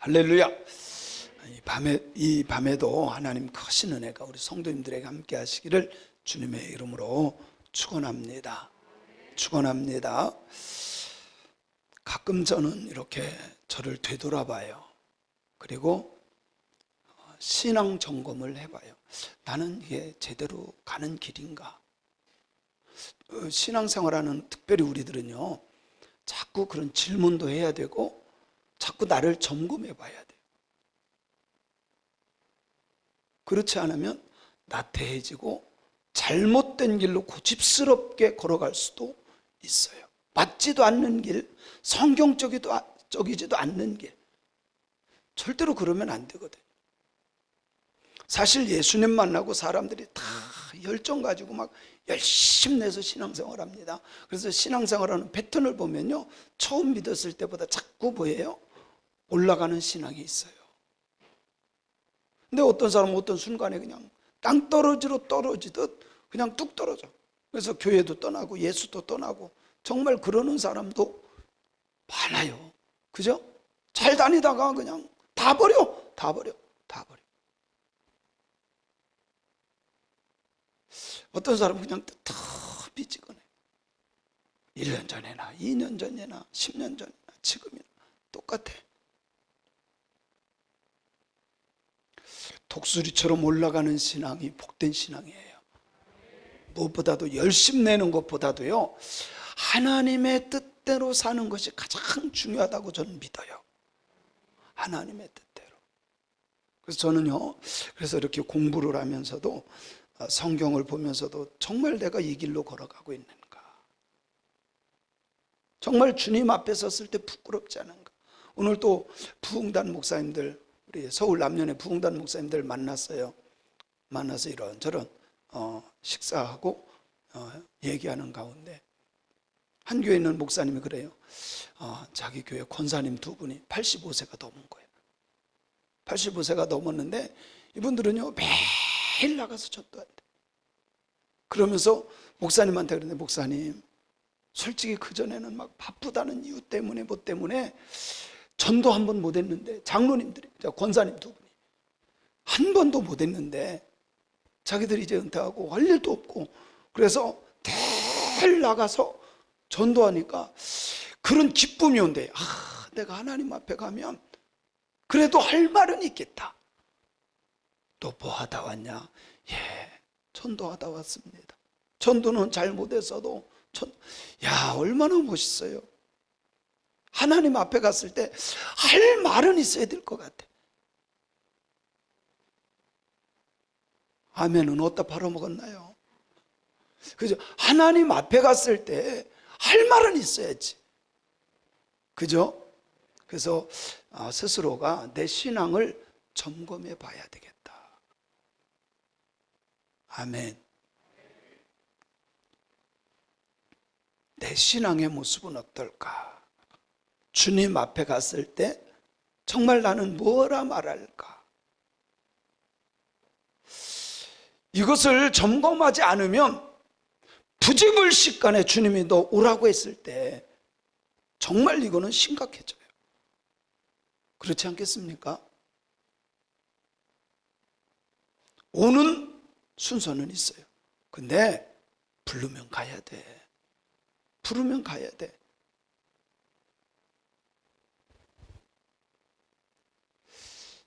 할렐루야. 이 밤에도 하나님 크신 은혜가 우리 성도님들에게 함께 하시기를 주님의 이름으로 축원합니다. 축원합니다. 가끔 저는 이렇게 저를 되돌아봐요. 그리고 신앙 점검을 해봐요. 나는 이게 제대로 가는 길인가? 신앙생활하는 특별히 우리들은요, 자꾸 그런 질문도 해야 되고 자꾸 나를 점검해 봐야 돼요. 그렇지 않으면 나태해지고 잘못된 길로 고집스럽게 걸어갈 수도 있어요. 맞지도 않는 길, 성경적이지도 않는 길, 절대로 그러면 안 되거든요. 사실 예수님 만나고 사람들이 다 열정 가지고 막 열심히 내서 신앙생활 합니다. 그래서 신앙생활하는 패턴을 보면요, 처음 믿었을 때보다 자꾸 뭐예요? 올라가는 신앙이 있어요. 근데 어떤 사람은 어떤 순간에 그냥 땅떨어지로 떨어지듯 그냥 뚝 떨어져. 그래서 교회도 떠나고 예수도 떠나고 정말 그러는 사람도 많아요. 그죠? 잘 다니다가 그냥 다 버려. 어떤 사람은 그냥 삐지거네. 1년 전에나 2년 전이나 10년 전이나 지금이나 똑같아. 독수리처럼 올라가는 신앙이 복된 신앙이에요. 무엇보다도 열심 내는 것보다도요, 하나님의 뜻대로 사는 것이 가장 중요하다고 저는 믿어요. 하나님의 뜻대로. 그래서 저는요, 그래서 이렇게 공부를 하면서도 성경을 보면서도 정말 내가 이 길로 걸어가고 있는가, 정말 주님 앞에 섰을 때 부끄럽지 않은가. 오늘 또 부흥단 목사님들, 우리 서울 남년의 부흥단 목사님들 만났어요. 만나서 이런저런 식사하고 얘기하는 가운데 한 교회 있는 목사님이 그래요. 자기 교회 권사님 두 분이 85세가 넘은 거예요. 85세가 넘었는데 이분들은요, 매일 나가서 전도한대. 그러면서 목사님한테 그러는데, 목사님, 솔직히 그전에는 막 바쁘다는 이유 때문에 뭐 때문에 전도 한 번 못 했는데, 장로님들이, 권사님 두 분이 한 번도 못 했는데 자기들이 이제 은퇴하고 할 일도 없고 그래서 늘 나가서 전도하니까 그런 기쁨이 온대. 내가 하나님 앞에 가면 그래도 할 말은 있겠다. 또 뭐 하다 왔냐? 전도하다 왔습니다. 전도는 잘 못했어도 얼마나 멋있어요. 하나님 앞에 갔을 때 할 말은 있어야 될 것 같아. 아멘은 어디다 팔아먹었나요? 그죠? 하나님 앞에 갔을 때 할 말은 있어야지. 그죠? 그래서 스스로가 내 신앙을 점검해 봐야 되겠다. 아멘. 내 신앙의 모습은 어떨까? 주님 앞에 갔을 때 정말 나는 뭐라 말할까? 이것을 점검하지 않으면 부지불식간에 주님이 너 오라고 했을 때 정말 이거는 심각해져요. 그렇지 않겠습니까? 오는 순서는 있어요. 근데 부르면 가야 돼. 부르면 가야 돼.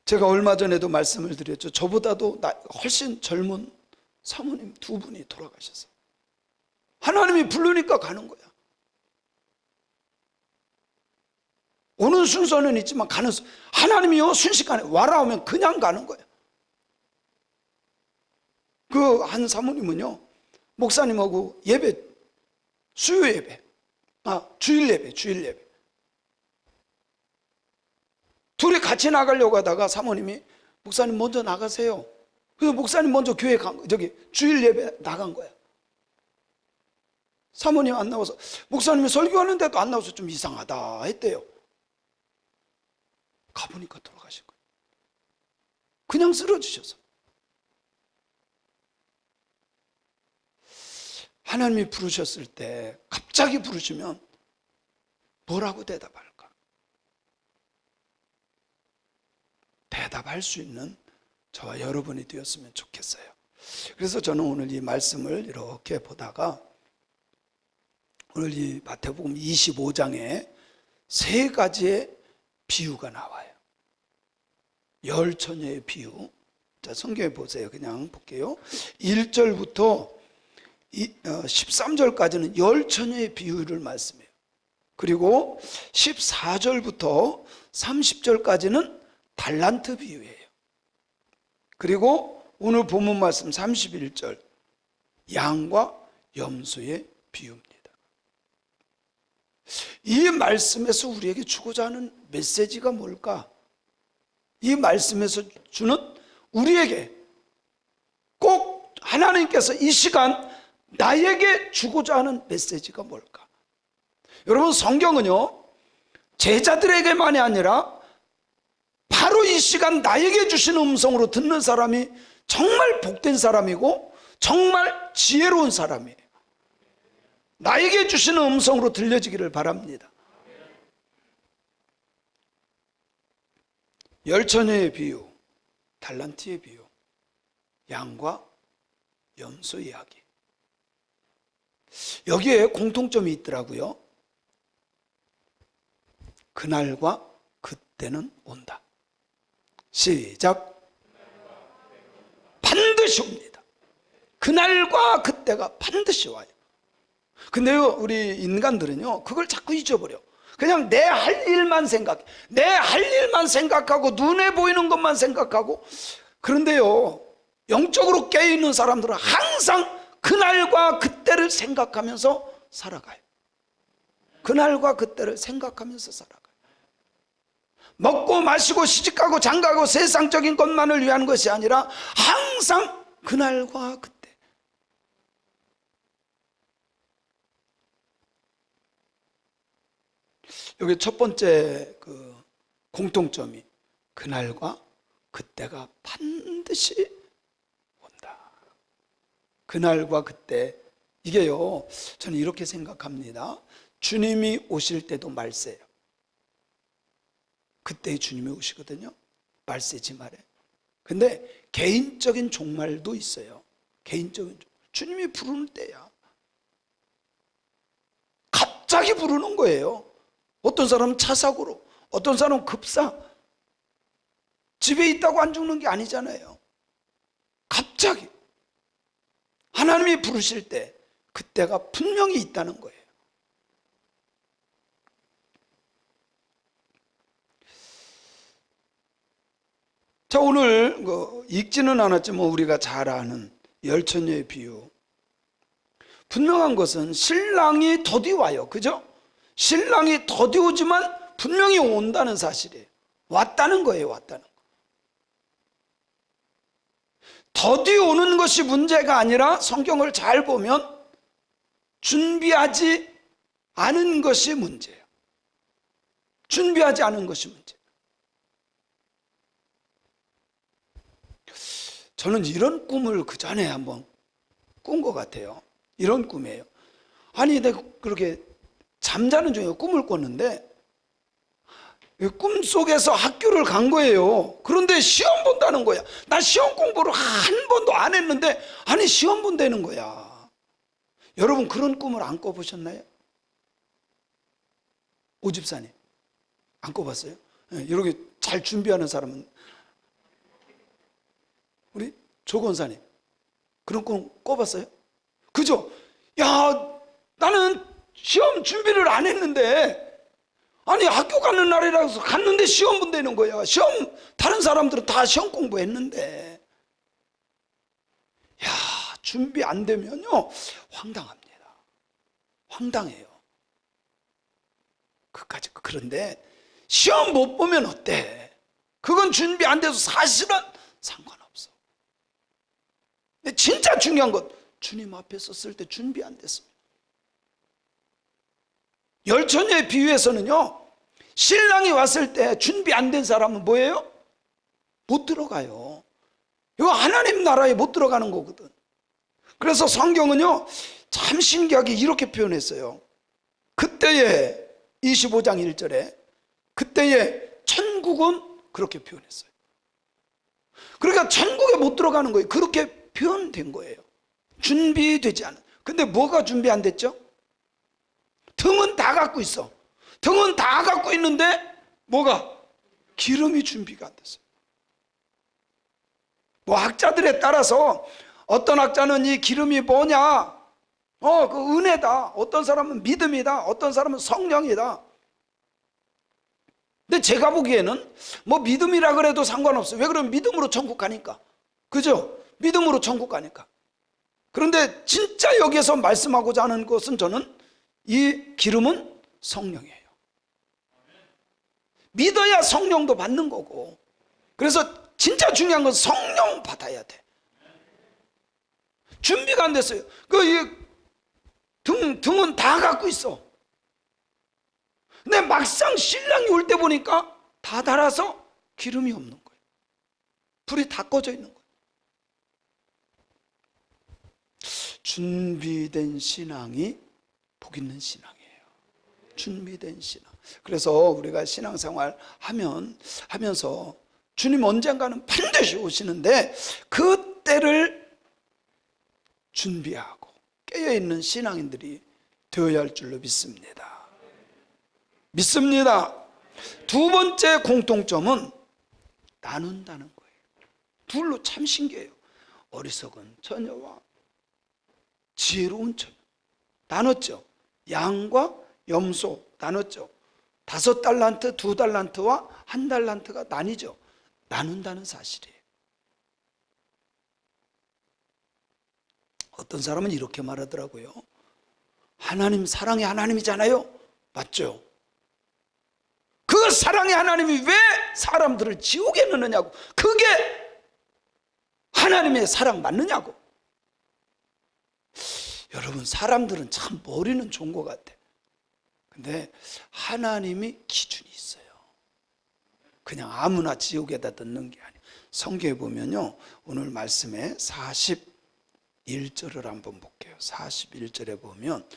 제가 얼마 전에도 말씀을 드렸죠. 저보다도 훨씬 젊은 사모님 두 분이 돌아가셨어요. 하나님이 부르니까 가는 거야. 오는 순서는 있지만 가는 하나님이요, 순식간에 와라 하면 그냥 가는 거야. 그 한 사모님은요, 목사님하고 예배, 수요 예배, 주일 예배 둘이 같이 나가려고 하다가 사모님이 목사님 먼저 나가세요. 그래서 목사님 먼저 교회 주일 예배 나간 거야. 사모님 안 나와서 목사님이 설교하는데도 안 나와서 좀 이상하다 했대요. 가보니까 돌아가신 거예요. 그냥 쓰러지셔서. 하나님이 부르셨을 때 갑자기 부르시면 뭐라고 대답할까? 대답할 수 있는 저와 여러분이 되었으면 좋겠어요. 그래서 저는 오늘 이 말씀을 이렇게 보다가 오늘 이 마태복음 25장에 세 가지의 비유가 나와요. 열 처녀의 비유. 자, 성경에 보세요. 그냥 볼게요. 1절부터 13절까지는 열 처녀의 비유를 말씀해요. 그리고 14절부터 30절까지는 달란트 비유예요. 그리고 오늘 본문 말씀 31절 양과 염소의 비유입니다. 이 말씀에서 우리에게 주고자 하는 메시지가 뭘까? 이 말씀에서 주는 우리에게 꼭 하나님께서 이 시간 나에게 주고자 하는 메시지가 뭘까? 여러분, 성경은요 제자들에게만이 아니라 바로 이 시간 나에게 주시는 음성으로 듣는 사람이 정말 복된 사람이고 정말 지혜로운 사람이에요. 나에게 주시는 음성으로 들려지기를 바랍니다. 열 처녀의 비유, 달란트의 비유, 양과 염소 이야기. 여기에 공통점이 있더라고요. 그날과 그때는 온다. 시작. 반드시 옵니다. 그날과 그때가 반드시 와요. 근데요, 우리 인간들은요 그걸 자꾸 잊어버려. 그냥 내 할 일만 생각해. 내 할 일만 생각하고 눈에 보이는 것만 생각하고. 그런데요, 영적으로 깨어있는 사람들은 항상 그날과 그때를 생각하면서 살아가요. 그날과 그때를 생각하면서 살아가요. 먹고 마시고 시집가고 장가고 세상적인 것만을 위한 것이 아니라 항상 그날과 그때. 여기 첫 번째 그 공통점이 그날과 그때가 반드시 온다. 그날과 그때. 이게요, 저는 이렇게 생각합니다. 주님이 오실 때도 말세예요. 그때 주님이 오시거든요. 말세지 말에. 근데 개인적인 종말도 있어요. 개인적인 주님이 부르는 때야. 갑자기 부르는 거예요. 어떤 사람은 차 사고로, 어떤 사람은 급사. 집에 있다고 안 죽는 게 아니잖아요. 갑자기 하나님이 부르실 때 그때가 분명히 있다는 거예요. 자, 오늘 읽지는 않았지만 우리가 잘 아는 열 처녀의 비유. 분명한 것은 신랑이 더디 와요. 그죠? 신랑이 더디 오지만 분명히 온다는 사실이에요. 왔다는 거예요. 왔다는 거. 더디 오는 것이 문제가 아니라 성경을 잘 보면 준비하지 않은 것이 문제예요. 준비하지 않은 것이 문제예요. 저는 이런 꿈을 그 전에 한번 꾼 것 같아요. 이런 꿈이에요. 아니, 내가 그렇게 잠자는 중에 꿈을 꿨는데 꿈속에서 학교를 간 거예요. 그런데 시험 본다는 거야. 나 시험 공부를 한 번도 안 했는데 아니 시험 본다는 거야. 여러분 그런 꿈을 안 꿔보셨나요? 오집사님 안 꿔봤어요? 이렇게 잘 준비하는 사람은 우리 조 권사님 그런 꿈 꿔봤어요? 그죠? 야, 나는 시험 준비를 안 했는데 아니 학교 가는 날이라서 갔는데 시험 본다는 거야. 시험 다른 사람들은 다 시험 공부했는데 야, 준비 안 되면요 황당합니다. 황당해요. 그까짓. 그런데 시험 못 보면 어때? 그건 준비 안 돼서 사실은 상관없어. 근데 진짜 중요한 건 주님 앞에 섰을 때 준비 안 됐습니다. 열 처녀의 비유에서는요 신랑이 왔을 때 준비 안 된 사람은 뭐예요? 못 들어가요. 이거 하나님 나라에 못 들어가는 거거든. 그래서 성경은요 참 신기하게 이렇게 표현했어요. 그때에 25장 1절에 그때에 천국은 그렇게 표현했어요. 그러니까 천국에 못 들어가는 거예요. 그렇게 표현된 거예요. 준비되지 않은. 근데 뭐가 준비 안 됐죠? 등은 다 갖고 있어. 등은 다 갖고 있는데 뭐가? 기름이 준비가 안 됐어요. 뭐 학자들에 따라서 어떤 학자는 이 기름이 뭐냐? 그 은혜다. 어떤 사람은 믿음이다. 어떤 사람은 성령이다. 근데 제가 보기에는 뭐 믿음이라 그래도 상관없어요. 왜 그러면 믿음으로 천국 가니까. 그죠? 믿음으로 천국 가니까. 그런데 진짜 여기에서 말씀하고자 하는 것은 저는 이 기름은 성령이에요. 믿어야 성령도 받는 거고. 그래서 진짜 중요한 건 성령 받아야 돼. 준비가 안 됐어요. 등은 다 갖고 있어. 근데 막상 신랑이 올 때 보니까 다 달아서 기름이 없는 거예요. 불이 다 꺼져 있는 거예요. 준비된 신앙이 복 있는 신앙이에요. 준비된 신앙. 그래서 우리가 신앙생활 하면서 주님 언젠가는 반드시 오시는데 그때를 준비하고 깨어있는 신앙인들이 되어야 할 줄로 믿습니다. 두 번째 공통점은 나눈다는 거예요. 둘로 참 신기해요. 어리석은 처녀와 지혜로운 처녀 나눴죠. 양과 염소 나눴죠. 5달란트, 2달란트와 1달란트가 나뉘죠. 나눈다는 사실이에요. 어떤 사람은 이렇게 말하더라고요. 하나님 사랑의 하나님이잖아요. 맞죠? 그 사랑의 하나님이 왜 사람들을 지옥에 넣느냐고. 그게 하나님의 사랑 맞느냐고. 여러분, 사람들은 참 머리는 좋은 것 같아. 근데 하나님이 기준이 있어요. 그냥 아무나 지옥에다 넣는 게 아니에요. 성경에 보면요, 오늘 말씀에 41절을 한번 볼게요. 41절에 보면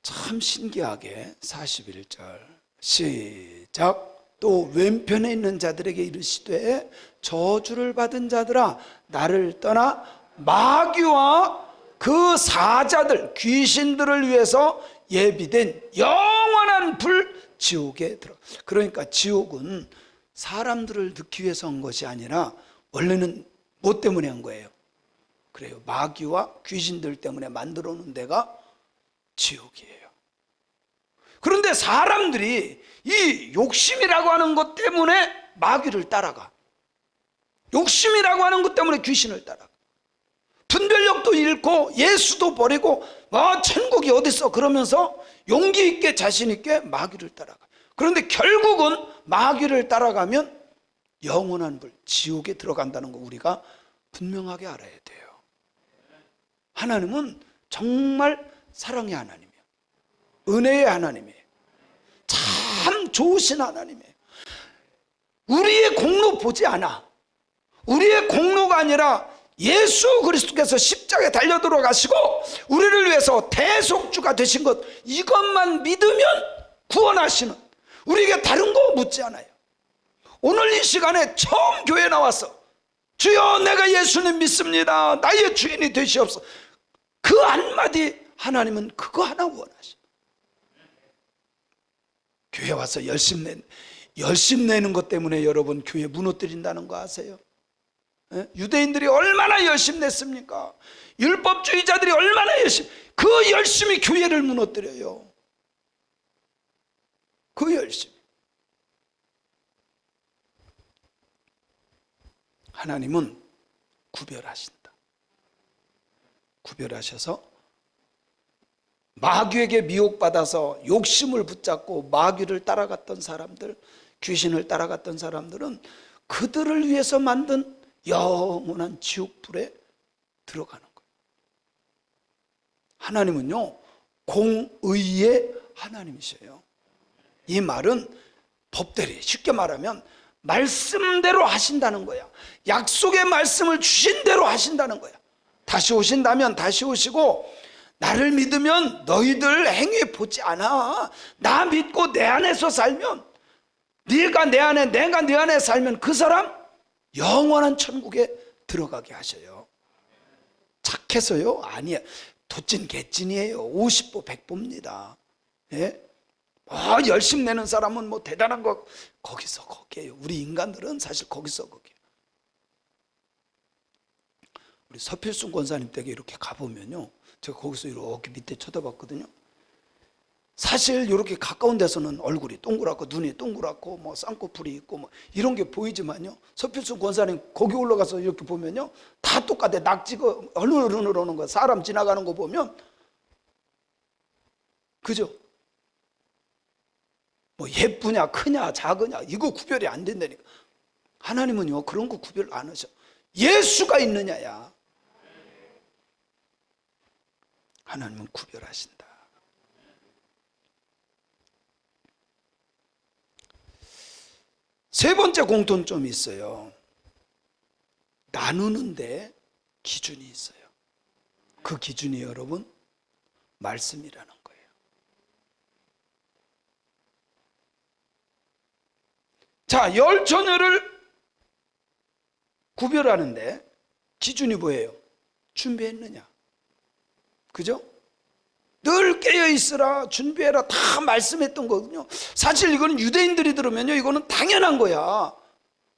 참 신기하게 41절 시작. 또 왼편에 있는 자들에게 이르시되 저주를 받은 자들아 나를 떠나 마귀와 그 사자들 귀신들을 위해서 예비된 영원한 불 지옥에 들어. 그러니까 지옥은 사람들을 넣기 위해서 한 것이 아니라 원래는 뭐 때문에 한 거예요? 그래요. 마귀와 귀신들 때문에 만들어 놓은 데가 지옥이에요. 그런데 사람들이 이 욕심이라고 하는 것 때문에 마귀를 따라가. 욕심이라고 하는 것 때문에 귀신을 따라가. 분별력도 잃고 예수도 버리고 천국이 어딨어 그러면서 용기 있게 자신 있게 마귀를 따라가. 그런데 결국은 마귀를 따라가면 영원한 불 지옥에 들어간다는 거 우리가 분명하게 알아야 돼요. 하나님은 정말 사랑의 하나님이에요. 은혜의 하나님이에요. 참 좋으신 하나님이에요. 우리의 공로 보지 않아. 우리의 공로가 아니라 예수 그리스도께서 십자가에 달려 들어가시고 우리를 위해서 대속주가 되신 것, 이것만 믿으면 구원하시는, 우리에게 다른 거 묻지 않아요. 오늘 이 시간에 처음 교회에 나와서 주여 내가 예수님 믿습니다, 나의 주인이 되시옵소서, 그 한마디 하나님은 그거 하나 원하셔. 교회 와서 열심 내는 것 때문에 여러분 교회 무너뜨린다는 거 아세요? 유대인들이 얼마나 열심히 냈습니까? 율법주의자들이 얼마나 그 열심히 교회를 무너뜨려요. 그 열심히. 하나님은 구별하신다. 구별하셔서 마귀에게 미혹받아서 욕심을 붙잡고 마귀를 따라갔던 사람들, 귀신을 따라갔던 사람들은 그들을 위해서 만든 영원한 지옥불에 들어가는 거예요. 하나님은요, 공의의 하나님이셔요. 이 말은 법대로, 쉽게 말하면 말씀대로 하신다는 거야. 약속의 말씀을 주신 대로 하신다는 거야. 다시 오신다면 다시 오시고, 나를 믿으면 너희들 행위 보지 않아. 나 믿고 내 안에서 살면, 네가 내 안에, 내가 네 안에 살면 그 사람 영원한 천국에 들어가게 하셔요. 착해서요? 아니에요. 도찐 개찐이에요. 50보 100보입니다. 예? 열심 내는 사람은 뭐 대단한 거 거기서 거기에요. 우리 인간들은 사실 거기서 거기에요. 우리 서필순 권사님 댁에 이렇게 가보면요, 제가 거기서 이렇게 밑에 쳐다봤거든요. 사실 이렇게 가까운 데서는 얼굴이 동그랗고 눈이 동그랗고 뭐 쌍꺼풀이 있고 뭐 이런 게 보이지만요, 서필순 권사님 거기 올라가서 이렇게 보면요, 다 똑같아. 낙지가 흐르르 오는 거, 사람 지나가는 거 보면, 그죠? 뭐 예쁘냐 크냐 작으냐 이거 구별이 안 된다니까. 하나님은요 그런 거 구별 안 하셔. 예수가 있느냐야. 하나님은 구별하신다. 세 번째 공통점이 있어요. 나누는데 기준이 있어요. 그 기준이 여러분 말씀이라는 거예요. 자, 열 처녀를 구별하는데 기준이 뭐예요? 준비했느냐? 그죠? 늘 깨어있으라, 준비해라, 다 말씀했던 거거든요. 사실 이거는 유대인들이 들으면요, 이거는 당연한 거야.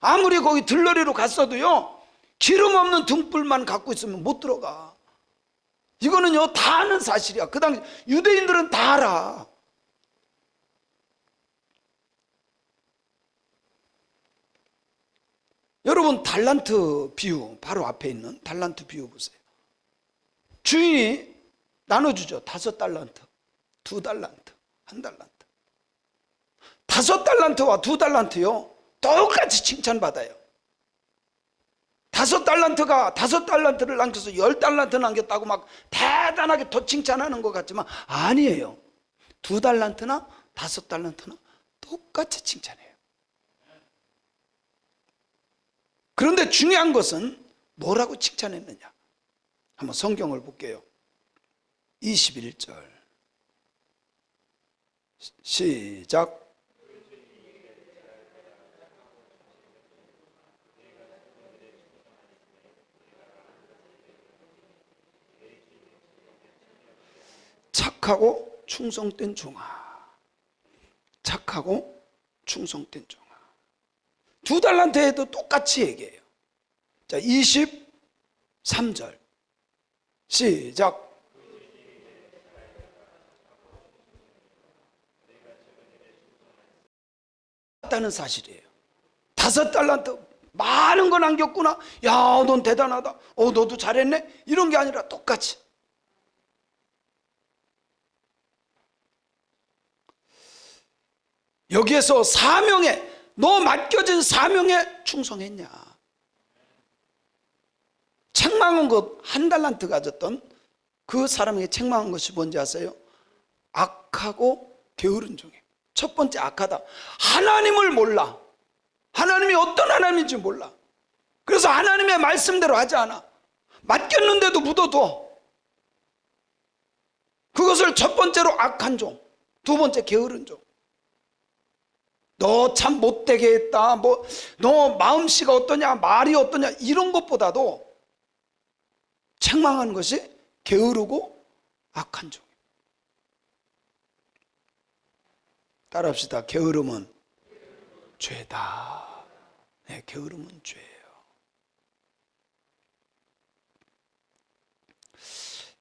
아무리 거기 들러리로 갔어도요, 기름 없는 등불만 갖고 있으면 못 들어가. 이거는요 다 아는 사실이야. 그 당시 유대인들은 다 알아. 여러분 달란트 비유, 바로 앞에 있는 달란트 비유 보세요. 주인이 나눠주죠. 5달란트, 2달란트, 1달란트. 5달란트와 2달란트요 똑같이 칭찬받아요. 5달란트가 5달란트를 남겨서 10달란트 남겼다고 막 대단하게 더 칭찬하는 것 같지만 아니에요. 2달란트나 5달란트나 똑같이 칭찬해요. 그런데 중요한 것은 뭐라고 칭찬했느냐. 한번 성경을 볼게요. 21절 시작. 착하고 충성된 종아, 착하고 충성된 종아. 2달란트에도 똑같이 얘기해요. 자, 23절 시작. 다는 사실이에요. 5달란트 많은 거 남겼구나. 야, 넌 대단하다. 너도 잘했네. 이런 게 아니라 똑같이. 여기에서 사명에, 너 맡겨진 사명에 충성했냐. 책망한 것, 1달란트 가졌던 그 사람에게 책망한 것이 뭔지 아세요? 악하고 게으른 종이에요. 첫 번째 악하다. 하나님을 몰라. 하나님이 어떤 하나님인지 몰라. 그래서 하나님의 말씀대로 하지 않아. 맡겼는데도 묻어둬. 그것을 첫 번째로 악한 종, 두 번째 게으른 종. 너 참 못되게 했다, 너 마음씨가 어떠냐, 말이 어떠냐, 이런 것보다도 책망하는 것이 게으르고 악한 종. 따라합시다. 게으름은 죄다. 네, 게으름은 죄예요.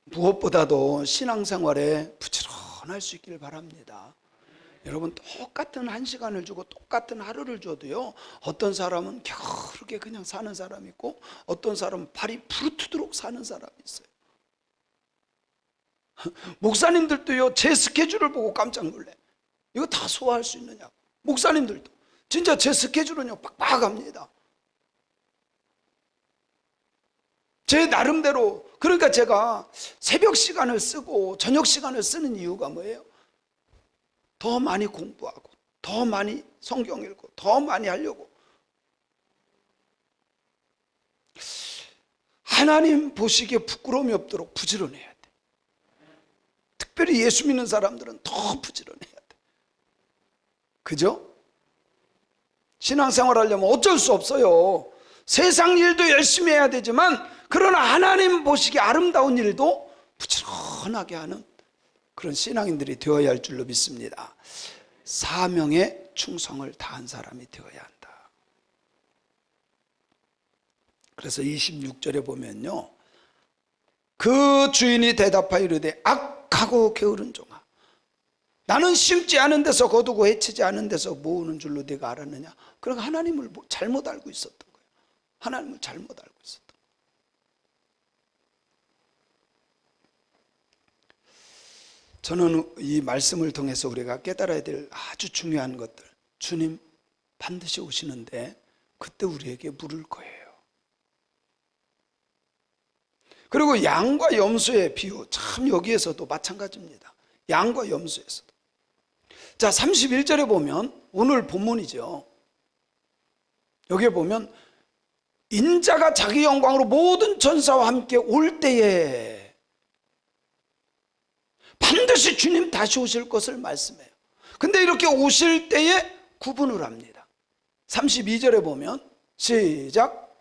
무엇보다도 신앙생활에 부지런할 수 있기를 바랍니다. 여러분, 똑같은 1시간을 주고 똑같은 하루를 줘도요, 어떤 사람은 겨우르게 그냥 사는 사람이 있고 어떤 사람은 발이 부르트도록 사는 사람이 있어요. 목사님들도요, 제 스케줄을 보고 깜짝 놀래. 이거 다 소화할 수 있느냐. 목사님들도 진짜 제 스케줄은요 빡빡합니다. 제 나름대로. 그러니까 제가 새벽 시간을 쓰고 저녁 시간을 쓰는 이유가 뭐예요? 더 많이 공부하고 더 많이 성경 읽고 더 많이 하려고. 하나님 보시기에 부끄러움이 없도록 부지런해야 돼. 특별히 예수 믿는 사람들은 더 부지런해야 돼. 그죠? 신앙생활 하려면 어쩔 수 없어요. 세상 일도 열심히 해야 되지만 그러나 하나님 보시기 아름다운 일도 부지런하게 하는 그런 신앙인들이 되어야 할 줄로 믿습니다. 사명에 충성을 다한 사람이 되어야 한다. 그래서 26절에 보면요, 그 주인이 대답하여 이르되 악하고 게으른 종아, 나는 심지 않은 데서 거두고 해치지 않은 데서 모으는 줄로 네가 알았느냐. 그러니까 하나님을 잘못 알고 있었던 거예요. 하나님을 잘못 알고 있었던 거예요. 저는 이 말씀을 통해서 우리가 깨달아야 될 아주 중요한 것들, 주님 반드시 오시는데 그때 우리에게 물을 거예요. 그리고 양과 염소의 비유, 참 여기에서도 마찬가지입니다. 양과 염소에서도. 자, 31절에 보면 오늘 본문이죠. 여기에 보면 인자가 자기 영광으로 모든 천사와 함께 올 때에 반드시 주님 다시 오실 것을 말씀해요. 근데 이렇게 오실 때에 구분을 합니다. 32절에 보면 시작.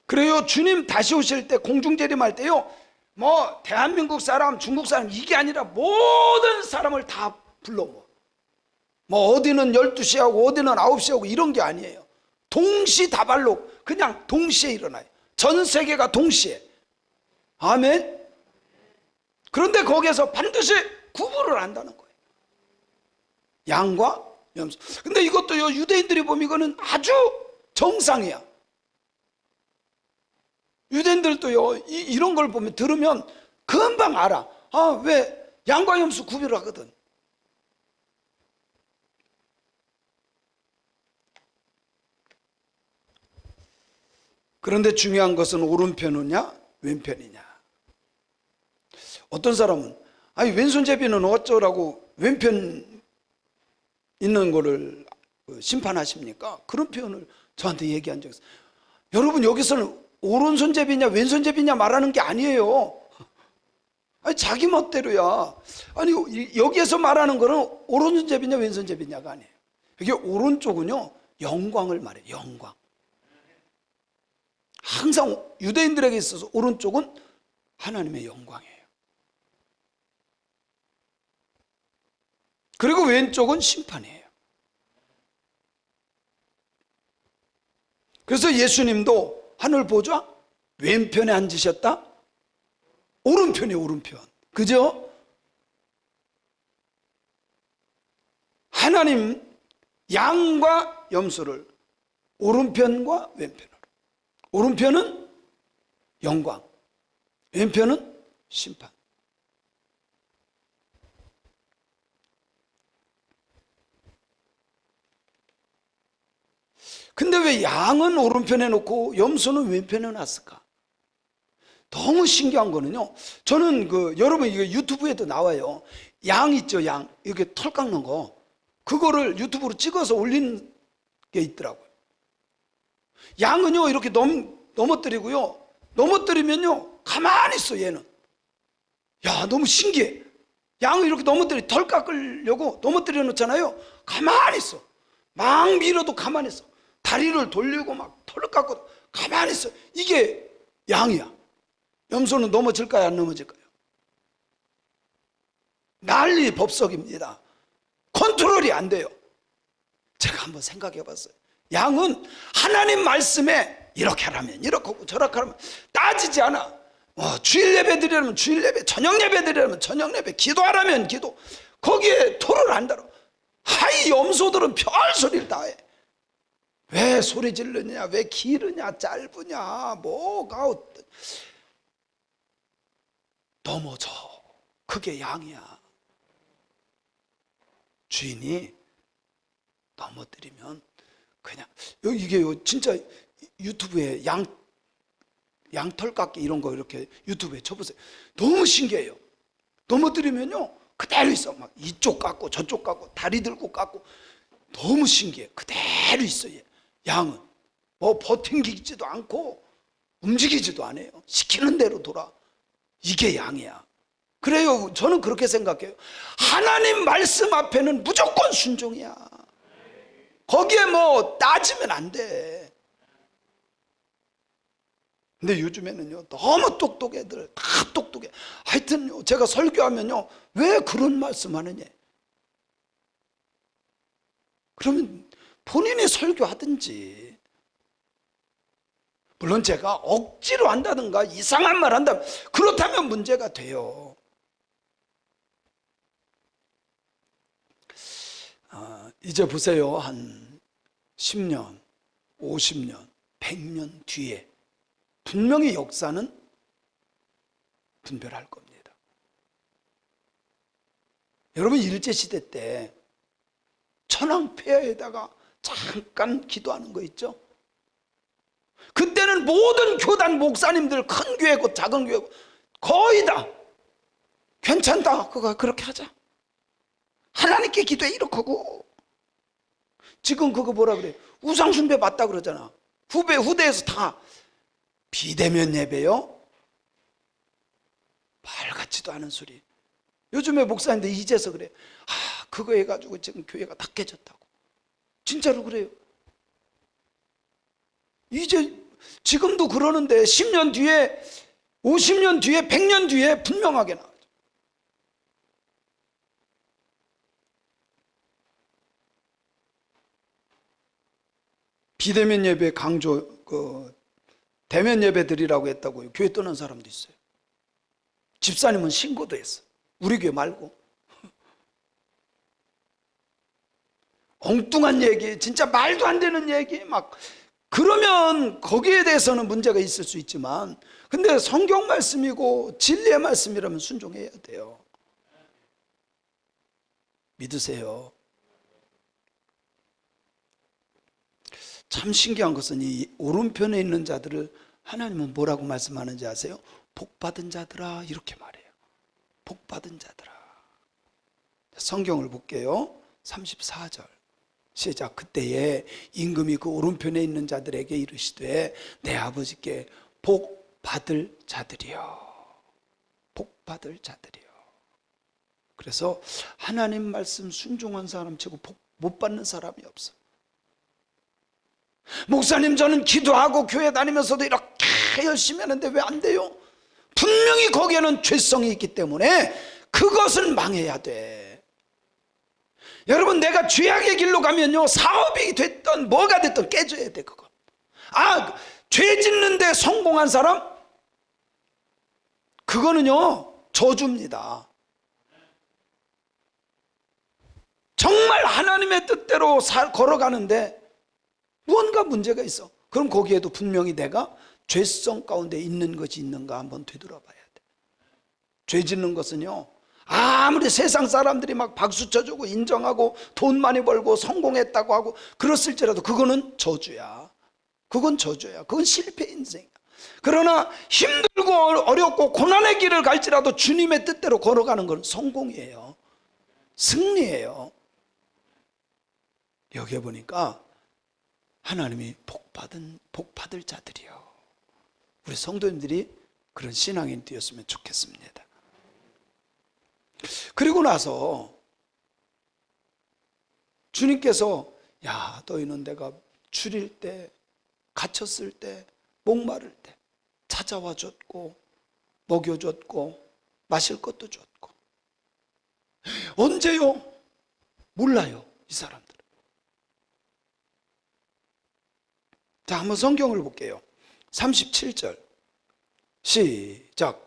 그래요, 주님 다시 오실 때 공중재림할 때요, 뭐 대한민국 사람, 중국 사람 이게 아니라 모든 사람을 다 불러 뭐 어디는 12시에 하고 어디는 9시에 하고 이런 게 아니에요. 동시다발로 그냥 동시에 일어나요. 전 세계가 동시에. 아멘. 그런데 거기에서 반드시 구분을 한다는 거예요. 양과 염소. 근데 이것도 유대인들이 보면 이거는 아주 정상이야. 유대인들도요, 이런 걸 보면 들으면 금방 알아. 아, 왜 양과 염소 구별을 하거든. 그런데 중요한 것은 오른편이냐 왼편이냐. 어떤 사람은 아니 왼손잡이는 어쩌라고 왼편 있는 거를 심판하십니까? 그런 표현을 저한테 얘기한 적이 있어요. 여러분, 여기서는 오른손잡이냐 왼손잡이냐 말하는 게 아니에요. 아니 자기 멋대로야. 아니 여기에서 말하는 거는 오른손잡이냐 왼손잡이냐가 아니에요. 이게 오른쪽은요 영광을 말해요. 영광. 항상 유대인들에게 있어서 오른쪽은 하나님의 영광이에요. 그리고 왼쪽은 심판이에요. 그래서 예수님도 하늘 보좌 왼편에 앉으셨다? 오른편이 오른편. 그죠? 하나님 양과 염소를 오른편과 왼편으로. 오른편은 영광, 왼편은 심판. 근데 왜 양은 오른편에 놓고 염소는 왼편에 놨을까? 너무 신기한 거는요, 저는 여러분 이거 유튜브에도 나와요. 양 있죠, 양. 이렇게 털 깎는 거. 그거를 유튜브로 찍어서 올리는 게 있더라고요. 양은요 이렇게 넘어뜨리고요, 넘어뜨리면요 가만히 있어. 얘는 야 너무 신기해. 양을 이렇게 털 깎으려고 넘어뜨려 놓잖아요. 가만히 있어. 막 밀어도 가만히 있어. 다리를 돌리고 막 털 깎고 가만히 있어. 이게 양이야. 염소는 넘어질까요 안 넘어질까요? 난리 법석입니다. 컨트롤이 안 돼요. 제가 한번 생각해 봤어요. 양은 하나님 말씀에 이렇게 하라면 이렇게 하고 저렇게 하면 따지지 않아. 주일 예배 드리려면 주일 예배, 저녁 예배 드리려면 저녁 예배, 기도하라면 기도. 거기에 토를 안 달아. 하이 염소들은 별소리를 다 해. 왜 소리 지르냐, 왜 기르냐, 짧으냐, 뭐가 어떤. 넘어져. 그게 양이야. 주인이 넘어뜨리면 그냥 이게 진짜 유튜브에 양털 깎기 이런 거 이렇게 유튜브에 쳐보세요. 너무 신기해요. 넘어뜨리면요 그대로 있어. 막 이쪽 깎고 저쪽 깎고 다리 들고 깎고 너무 신기해. 그대로 있어. 얘. 양은 뭐 버팅기지도 않고 움직이지도 않아요. 시키는 대로 돌아. 이게 양이야. 그래요. 저는 그렇게 생각해요. 하나님 말씀 앞에는 무조건 순종이야. 거기에 뭐 따지면 안 돼. 근데 요즘에는요, 너무 똑똑해들, 다 똑똑해. 하여튼요, 제가 설교하면요, 왜 그런 말씀 하느냐. 그러면 본인이 설교하든지. 물론 제가 억지로 한다든가 이상한 말 한다면 그렇다면 문제가 돼요. 이제 보세요. 한 10년, 50년, 100년 뒤에 분명히 역사는 분별할 겁니다. 여러분, 일제시대 때 천황폐하에다가 잠깐 기도하는 거 있죠? 그때는 모든 교단 목사님들, 큰 교회고 작은 교회고 거의 다 괜찮다, 그거 그렇게 하자, 하나님께 기도해, 이렇게 하고. 지금 그거 뭐라 그래? 우상숭배 맞다 그러잖아. 후대에서 다 비대면 예배요? 말 같지도 않은 소리. 요즘에 목사님들 이제서 그래. 그거 해가지고 지금 교회가 다 깨졌다고. 진짜로 그래요. 이제 지금도 그러는데 10년 뒤에, 50년 뒤에, 100년 뒤에 분명하게 나와요. 비대면 예배 강조, 대면 예배 드리라고 했다고요. 교회 떠난 사람도 있어요. 집사님은 신고도 했어. 우리 교회 말고. 엉뚱한 얘기, 진짜 말도 안 되는 얘기 막, 그러면 거기에 대해서는 문제가 있을 수 있지만, 근데 성경 말씀이고 진리의 말씀이라면 순종해야 돼요. 믿으세요. 참 신기한 것은 이 오른편에 있는 자들을 하나님은 뭐라고 말씀하는지 아세요? 복받은 자들아, 이렇게 말해요. 복받은 자들아. 성경을 볼게요. 34절 시작. 그때에 임금이 그 오른편에 있는 자들에게 이르시되 내 아버지께 복받을 자들이여, 복받을 자들이여. 그래서 하나님 말씀 순종한 사람 치고 복 못 받는 사람이 없어. 목사님, 저는 기도하고 교회 다니면서도 이렇게 열심히 하는데 왜 안 돼요? 분명히 거기에는 죄성이 있기 때문에 그것을 망해야 돼. 여러분, 내가 죄악의 길로 가면요, 사업이 됐던 뭐가 됐던 깨져야 돼. 그거. 죄 짓는데 성공한 사람? 그거는요 저주입니다. 정말 하나님의 뜻대로 걸어가는데 무언가 문제가 있어. 그럼 거기에도 분명히 내가 죄성 가운데 있는 것이 있는가 한번 되돌아봐야 돼. 죄 짓는 것은요, 아무리 세상 사람들이 막 박수 쳐주고 인정하고 돈 많이 벌고 성공했다고 하고 그랬을지라도 그거는 저주야. 그건 저주야. 그건 실패 인생이야. 그러나 힘들고 어렵고 고난의 길을 갈지라도 주님의 뜻대로 걸어가는 건 성공이에요. 승리예요. 여기에 보니까 하나님이 복받을 자들이요. 우리 성도님들이 그런 신앙인이 되었으면 좋겠습니다. 그리고 나서 주님께서 너희는 내가 줄일 때, 갇혔을 때, 목마를 때 찾아와 줬고 먹여줬고 마실 것도 줬고. 언제요? 몰라요, 이 사람들. 자, 한번 성경을 볼게요. 37절 시작.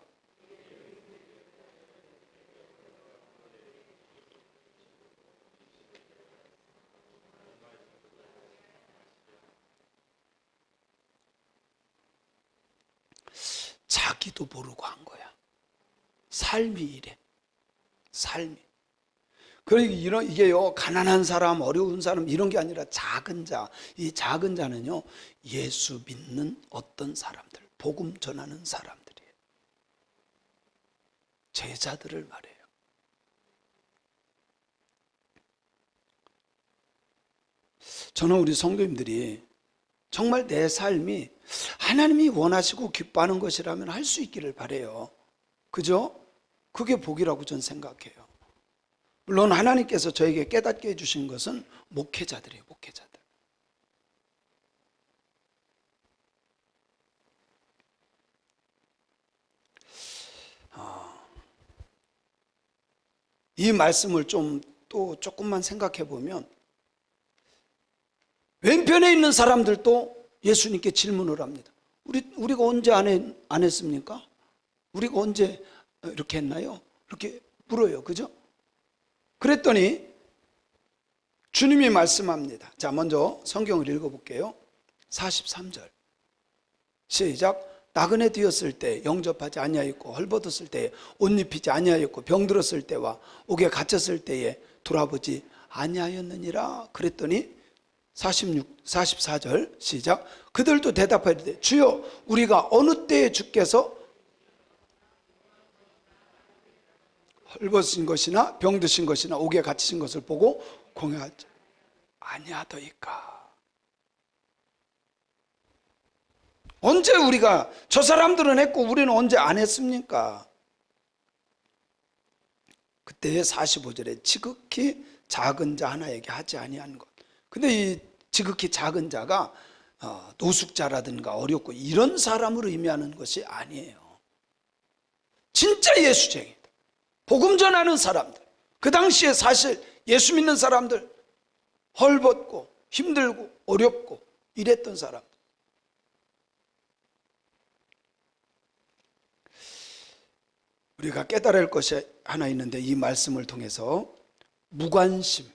자기도 모르고 한 거야. 삶이 이래. 삶이. 그러니까 이게요, 가난한 사람, 어려운 사람 이런 게 아니라 작은 자. 이 작은 자는요, 예수 믿는 어떤 사람들, 복음 전하는 사람들이에요. 제자들을 말해요. 저는 우리 성도님들이 정말 내 삶이 하나님이 원하시고 기뻐하는 것이라면 할 수 있기를 바라요. 그죠? 그게 복이라고 저는 생각해요. 물론 하나님께서 저에게 깨닫게 해주신 것은 목회자들이에요. 목회자들. 이 말씀을 또 조금만 생각해 보면 왼편에 있는 사람들도 예수님께 질문을 합니다. 우리가 언제 안 했습니까? 우리가 언제 이렇게 했나요? 이렇게 물어요. 그죠? 그랬더니 주님이 말씀합니다. 자, 먼저 성경을 읽어볼게요. 43절 시작. 나그네 되었을 때 영접하지 아니하였고 헐벗었을 때에 옷 입히지 아니하였고 병들었을 때와 옥에 갇혔을 때에 돌아보지 아니하였느니라. 그랬더니 44절 시작. 그들도 대답하되 주여 우리가 어느 때에 주께서 헐벗은 것이나 병드신 것이나 옥에 갇히신 것을 보고 공회하지 아니하더이까. 언제 우리가 저 사람들은 했고 우리는 언제 안 했습니까? 그때 45절에 지극히 작은 자 하나에게 하지 아니한 것. 근데 이 지극히 작은 자가 노숙자라든가 어렵고 이런 사람을 의미하는 것이 아니에요. 진짜 예수쟁이다. 복음 전하는 사람들. 그 당시에 사실 예수 믿는 사람들 헐벗고 힘들고 어렵고 이랬던 사람들. 우리가 깨달아야 할 것이 하나 있는데 이 말씀을 통해서 무관심,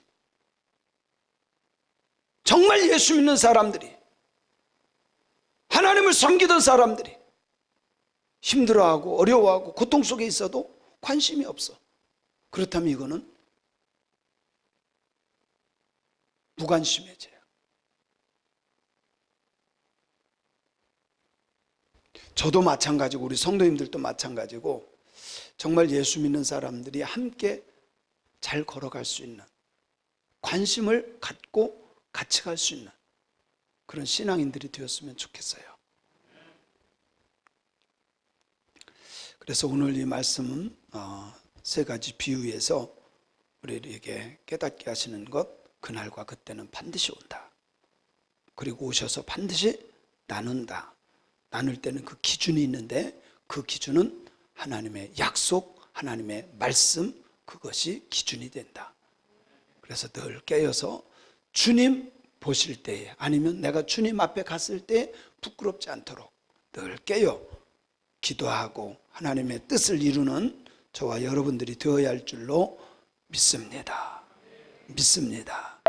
정말 예수 믿는 사람들이 하나님을 섬기던 사람들이 힘들어하고 어려워하고 고통 속에 있어도 관심이 없어. 그렇다면 이거는 무관심의 죄야. 저도 마찬가지고 우리 성도님들도 마찬가지고 정말 예수 믿는 사람들이 함께 잘 걸어갈 수 있는, 관심을 갖고 같이 갈 수 있는 그런 신앙인들이 되었으면 좋겠어요. 그래서 오늘 이 말씀은 세 가지 비유에서 우리에게 깨닫게 하시는 것, 그날과 그때는 반드시 온다. 그리고 오셔서 반드시 나눈다. 나눌 때는 그 기준이 있는데 그 기준은 하나님의 약속, 하나님의 말씀, 그것이 기준이 된다. 그래서 늘 깨어서 주님 보실 때에 아니면 내가 주님 앞에 갔을 때 부끄럽지 않도록 늘 깨어 기도하고 하나님의 뜻을 이루는 저와 여러분들이 되어야 할 줄로 믿습니다. 믿습니다.